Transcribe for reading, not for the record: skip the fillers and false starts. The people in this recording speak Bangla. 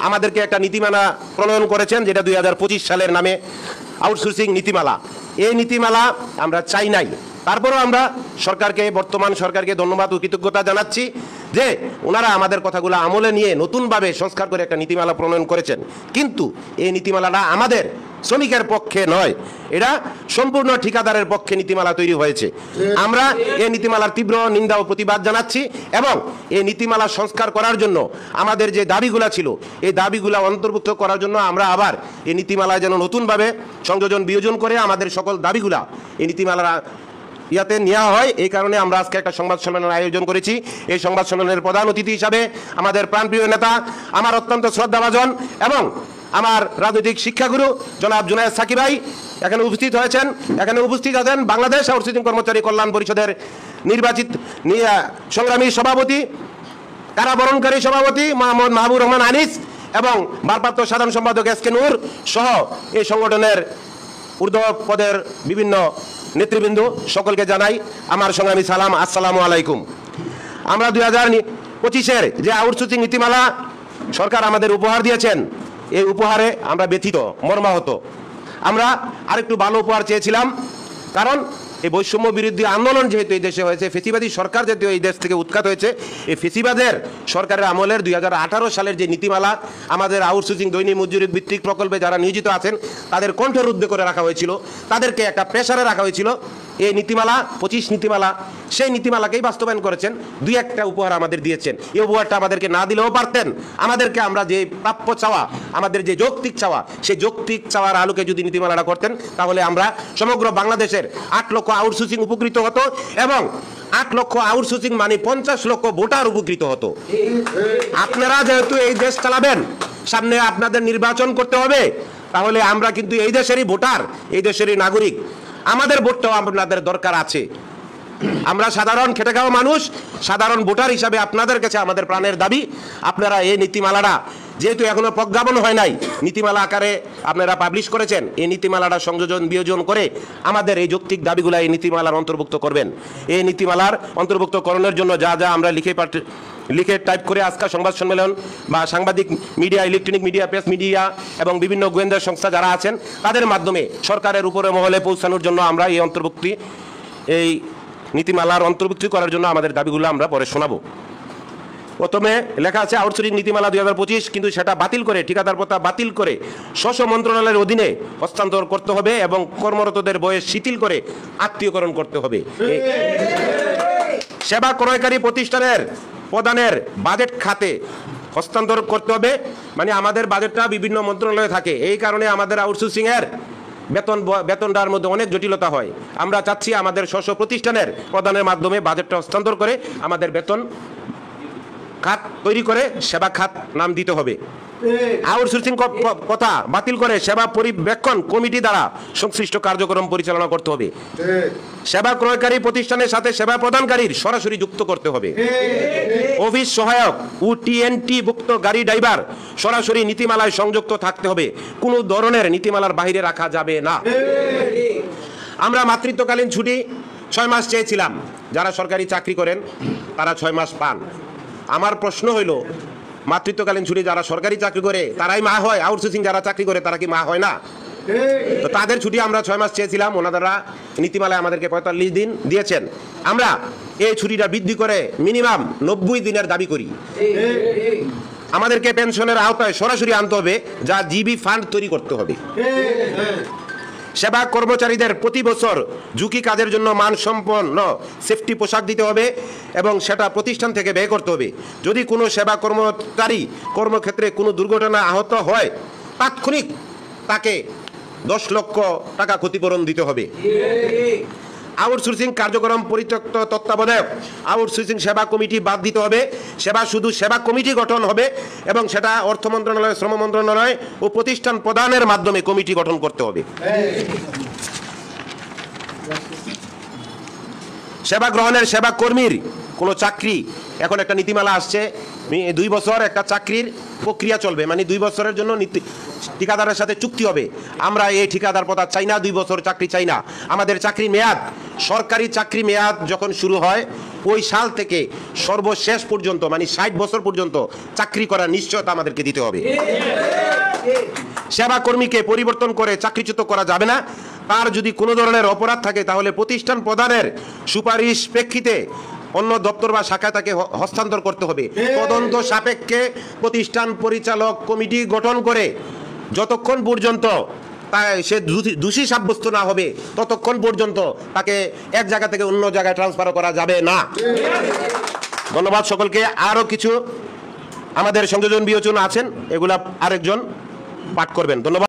আমাদেরকে একটা নীতিমালা প্রণয়ন করেছেন, যেটা 2025 সালের নামে আউটসোর্সিং নীতিমালা। এই নীতিমালা আমরা চাই নাই। তারপরেও আমরা সরকারকে, বর্তমান সরকারকে ধন্যবাদ ও কৃতজ্ঞতা জানাচ্ছি যে ওনারা আমাদের কথাগুলো আমলে নিয়ে নতুনভাবে সংস্কার করে একটা নীতিমালা প্রণয়ন করেছেন। কিন্তু এই নীতিমালাটা আমাদের শ্রমিকের পক্ষে নয়, এটা সম্পূর্ণ ঠিকাদারের পক্ষে নীতিমালা তৈরি হয়েছে। আমরা এই নীতিমালার তীব্র নিন্দা ও প্রতিবাদ জানাচ্ছি এবং এই নীতিমালা সংস্কার করার জন্য আমাদের যে দাবিগুলো ছিল, এই দাবিগুলো অন্তর্ভুক্ত করার জন্য আমরা আবার এই নীতিমালায় যেন নতুনভাবে সংযোজন বিয়োজন করে আমাদের সকল দাবিগুলা এই নীতিমালার ইয়াতে নেওয়া হয়। এই কারণে আমরা আজকে একটা সংবাদ সম্মেলনের আয়োজন করেছি। এই সংবাদ সম্মেলনের প্রধান অতিথি হিসাবে আমাদের প্রাণপ্রিয় নেতা, আমার অত্যন্ত শ্রদ্ধাভাজন এবং আমার রাজনৈতিক শিক্ষাগুরু জনাব জুনায়েদ সাকি ভাই এখানে উপস্থিত হয়েছেন। এখানে উপস্থিত আছেন বাংলাদেশ আউটসোর্সিং কর্মচারী কল্যাণ পরিষদের নির্বাচিত সংগ্রামী সভাপতি, কারাবরণকারী সভাপতি মোহাম্মদ মাহবুব রহমান আনিস এবং ভারপ্রাপ্ত সাধারণ সম্পাদক এস কে নূর সহ এই সংগঠনের ঊর্ধ্ব পদের বিভিন্ন নেতৃবৃন্দ, সকলকে জানাই আমার সংগ্রামী সালাম, আসসালামু আলাইকুম। আমরা 2025-এর যে আউটসোর্সিং নীতিমালা সরকার আমাদের উপহার দিয়েছেন, এই উপহারে আমরা ব্যথিত, মর্মাহত। আমরা আরেকটু ভালো উপহার চেয়েছিলাম, কারণ এই বৈষম্য বিরোধী আন্দোলন যেহেতু এই দেশে হয়েছে, ফেসিবাদী সরকার যেহেতু এই দেশ থেকে উৎখাত হয়েছে, এই ফেসিবাদের সরকারের আমলের 2018 সালের যে নীতিমালা আমাদের আউটসোর্সিং দৈনিক মজুরি ভিত্তিক প্রকল্পে যারা নিয়োজিত আছেন তাদের কণ্ঠরুদ্ধ করে রাখা হয়েছিল, তাদেরকে একটা প্রেসারে রাখা হয়েছিল। এই নীতিমালা 25 নীতিমালা, সেই নীতিমালাকেই বাস্তবায়ন করেছেন। দুই একটা উপহার আমাদের দিয়েছেন। এই উপহারটা আমাদেরকে না দিলেও পারতেন। আমাদেরকে আমরা যে প্রাপ্য চাওয়া, আমাদের যে যৌক্তিক চাওয়া, সেই যৌক্তিক চাওয়ার আলোকে যদি নীতিমালাটা করতেন, তাহলে আমরা সমগ্র বাংলাদেশের 8 লক্ষ আউটসোর্সিং উপকৃত হতো এবং 8 লক্ষ আউটসোর্সিং মানে 50 লক্ষ ভোটার উপকৃত হতো। আপনারা যেহেতু এই দেশ চালাবেন, সামনে আপনাদের নির্বাচন করতে হবে, তাহলে আমরা কিন্তু এই দেশেরই ভোটার, এই দেশেরই নাগরিক, আমাদের ভোটটাও আপনাদের দরকার আছে। আমরা সাধারণ খেটে খাওয়া মানুষ, সাধারণ ভোটার হিসাবে আপনাদের কাছে আমাদের প্রাণের দাবি, আপনারা এই নীতিমালাটা যেহেতু এখনো প্রজ্ঞাপন হয় নাই, নীতিমালা আকারে আপনারা পাবলিশ করেছেন, এই নীতিমালাটা সংযোজন বিয়োজন করে আমাদের এই যৌক্তিক দাবিগুলো এই নীতিমালার অন্তর্ভুক্ত করবেন। এই নীতিমালার অন্তর্ভুক্তকরণের জন্য যা যা আমরা লিখে টাইপ করে আজকে সংবাদ সম্মেলন বা সাংবাদিক media, electronic media, press media এবং বিভিন্ন গোয়েন্দা সংস্থা যারা আছেন তাদের মাধ্যমে সরকারের উপরে মহলে পৌঁছানোর জন্য আমরা এই নীতিমালার অন্তর্ভুক্তি করার জন্য আমাদের দাবিগুলো আমরা পরে শোনাবো। প্রথমে লেখা আছে আউটসোর্সিং নীতিমালা 2025, কিন্তু সেটা বাতিল করে, ঠিকাদার প্রথা বাতিল করে স্ব মন্ত্রণালয়ের অধীনে হস্তান্তর করতে হবে এবং কর্মরতদের বয়স শিথিল করে আত্মীয়করণ করতে হবে। সেবা ক্রয়কারী প্রতিষ্ঠানের প্রদানের বাজেট খাতে হস্তান্তর করতে হবে, মানে আমাদের বাজেটটা বিভিন্ন মন্ত্রণালয়ে থাকে, এই কারণে আমাদের আউটসোর্সিং এর বেতনটার মধ্যে অনেক জটিলতা হয়। আমরা চাচ্ছি আমাদের স্ব প্রতিষ্ঠানের প্রদানের মাধ্যমে বাজেটটা হস্তান্তর করে আমাদের বেতন খাত তৈরি করে সেবা খাত নাম দিতে হবে। আউটসোর্সিং কথা বাতিল করে সেবা পরিবেক্ষণ কমিটি দ্বারা সংশ্লিষ্ট কার্যক্রম পরিচালনা করতে হবে। সেবা ক্রয়কারী প্রতিষ্ঠানের সাথে সেবা প্রদানকারীর সরাসরি যুক্ত করতে হবে। অফিস সহায়ক ও টিএনটি ভুক্ত গাড়ি ড্রাইভার সরাসরি নীতিমালায় সংযুক্ত থাকতে হবে, কোনো ধরনের নীতিমালার বাইরে রাখা যাবে না। আমরা মাতৃত্বকালীন ছুটি 6 মাস চেয়েছিলাম, যারা সরকারি চাকরি করেন তারা 6 মাস পান। আমার প্রশ্ন হইল, মাতৃত্বকালীন ছুটি যারা সরকারি চাকরি করে তারাই মা হয়, আউটসোর্সিং যারা চাকরি করে তারা কি মা হয় না? তো তাদের ছুটি আমরা 6 মাস চেয়েছিলাম, ওনারা নীতিমালায় আমাদেরকে 45 দিন দিয়েছেন। আমরা এই ছুটিটা বৃদ্ধি করে মিনিমাম 90 দিনের দাবি করি। আমাদেরকে পেনশনের আওতায় সরাসরি আনতে হবে, যা জিবি ফান্ড তৈরি করতে হবে। সেবা কর্মচারীদের প্রতি বছর ঝুঁকি কাজের জন্য মানসম্পন্ন সেফটি পোশাক দিতে হবে এবং সেটা প্রতিষ্ঠান থেকে ব্যয় করতে হবে। যদি কোনো সেবা কর্মচারী কর্মক্ষেত্রে কোনো দুর্ঘটনা আহত হয়, তাৎক্ষণিক তাকে 10 লক্ষ টাকা ক্ষতিপূরণ দিতে হবে। আউটসোর্সিং কার্যক্রম পরিত্যক্ত তত্ত্বাবধায়ক আউটসোর্সিং সেবা কমিটি বাদ দিতে হবে। শুধু সেবা কমিটি গঠন হবে এবং সেটা অর্থ মন্ত্রণালয়, শ্রম মন্ত্রণালয় ও প্রতিষ্ঠান প্রদানের মাধ্যমে কমিটি গঠন করতে হবে। সেবা গ্রহণের সেবা কর্মীর কোনো চাকরি, এখন একটা নীতিমালা আসছে, 2 বছর একটা চাকরির প্রক্রিয়া চলবে, মানে 2 বছরের জন্য ঠিকাদারের সাথে চুক্তি হবে। আমরা এই ঠিকাদার প্রথা চাই না, 2 বছর চাকরি চাই না। আমাদের চাকরির মেয়াদ, সরকারি চাকরি মেয়াদ যখন শুরু হয় ওই সাল থেকে সর্বশেষ পর্যন্ত মানে 60 বছর পর্যন্ত চাকরি করার নিশ্চয়তা আমাদেরকে দিতে হবে। সেবা কর্মীকে পরিবর্তন করে চাকরিচ্যুত করা যাবে না। তার যদি কোনো ধরনের অপরাধ থাকে তাহলে প্রতিষ্ঠান প্রধানের সুপারিশ প্রেক্ষিতে অন্য দপ্তর বা শাখায় তাকে হস্তান্তর করতে হবে। তদন্ত সাপেক্ষে প্রতিষ্ঠান পরিচালক কমিটি গঠন করে যতক্ষণ পর্যন্ত সে দোষী সাব্যস্ত না হবে ততক্ষণ পর্যন্ত তাকে এক জায়গা থেকে অন্য জায়গায় ট্রান্সফার করা যাবে না। ধন্যবাদ সকলকে। আরও কিছু আমাদের সংযোজন বিয়োজন আছেন, এগুলা আরেকজন পাঠ করবেন। ধন্যবাদ।